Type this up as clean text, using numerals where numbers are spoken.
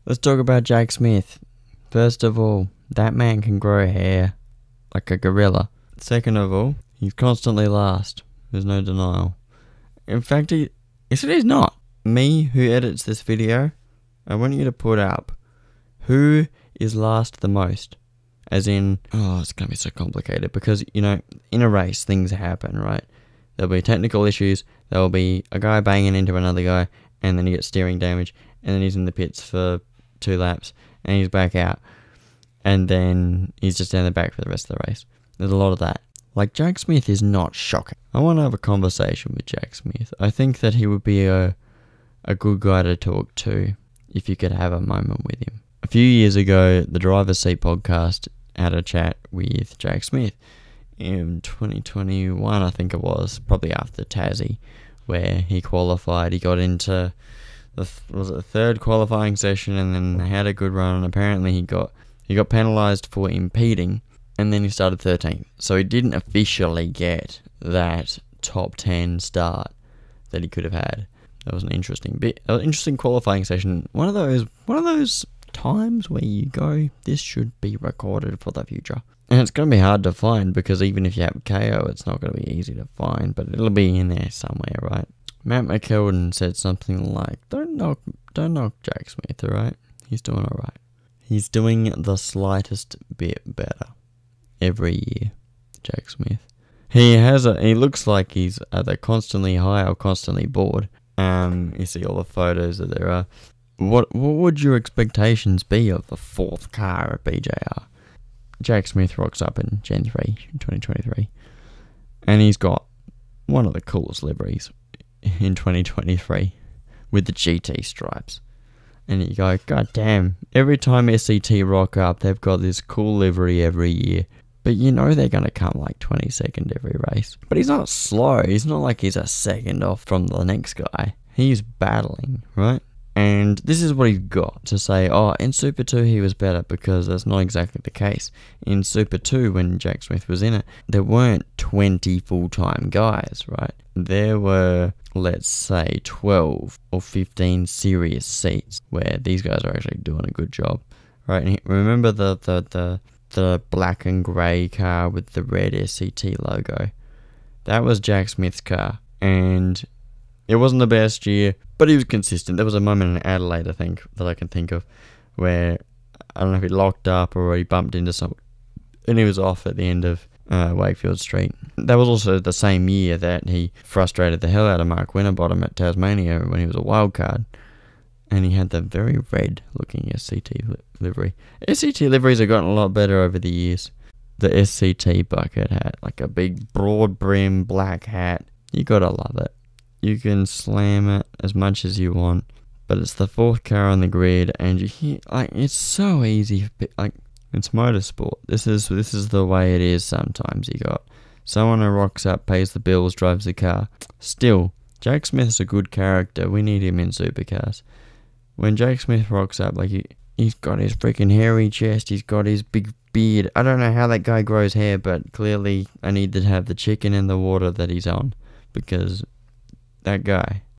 Let's talk about Jack Smith. First of all, that man can grow hair like a gorilla. Second of all, he's constantly last. There's no denial. In fact, he's not. Me, who edits this video, I want you to put up who is last the most. As in, it's going to be so complicated because, in a race, things happen, right? There'll be technical issues, there'll be a guy banging into another guy, and then he gets steering damage, and then he's in the pits for 2 laps, and he's back out, and then he's just down the back for the rest of the race. There's a lot of that. Like, Jack Smith is not shocking. I want to have a conversation with Jack Smith. I think that he would be a good guy to talk to if you could have a moment with him. A few years ago, the Driver's Seat podcast had a chat with Jack Smith in 2021, I think it was, probably after Tassie, where he qualified. He got into the third qualifying session and then had a good run, and apparently he got penalised for impeding, and then he started 13th. So he didn't officially get that top 10 start that he could have had. That was an interesting qualifying session. One of those times where you go, this should be recorded for the future. And it's going to be hard to find because even if you have KO, it's not going to be easy to find, but it'll be in there somewhere, right? Matt McKeldin said something like, don't knock Jack Smith, alright? He's doing alright. He's doing the slightest bit better every year, Jack Smith. He looks like he's either constantly high or constantly bored. You see all the photos that there are. What would your expectations be of the 4th car at BJR? Jack Smith rocks up in Gen 3 in 2023. And he's got one of the coolest liveries in 2023 with the GT stripes. And you go, God damn, every time SCT rock up, they've got this cool livery every year. But they're going to come like 22nd every race. But he's not slow. He's not like he's a second off from the next guy. He's battling, right? And this is what he's got to say, in Super 2 he was better, because that's not exactly the case. In Super 2, when Jack Smith was in it, there weren't 20 full-time guys, right? There were, let's say, 12 or 15 serious seats where these guys are actually doing a good job, right? And remember the black and grey car with the red SCT logo? That was Jack Smith's car, and it wasn't the best year, but he was consistent. There was a moment in Adelaide, I think, that I can think of, where, I don't know if he locked up or he bumped into someone, and he was off at the end of Wakefield Street. That was also the same year that he frustrated the hell out of Mark Winterbottom at Tasmania when he was a wild card, and he had the very red-looking SCT livery. SCT liveries have gotten a lot better over the years. The SCT bucket hat, like a big broad brim black hat, you gotta love it. You can slam it as much as you want, but it's the 4th car on the grid, and it's so easy. It's motorsport. This is the way it is. Sometimes you got someone who rocks up, pays the bills, drives the car. Still, Jack Smith's a good character. We need him in supercars. When Jack Smith rocks up, he's got his freaking hairy chest, he's got his big beard. I don't know how that guy grows hair, but clearly I need to have the chicken in the water that he's on, because that guy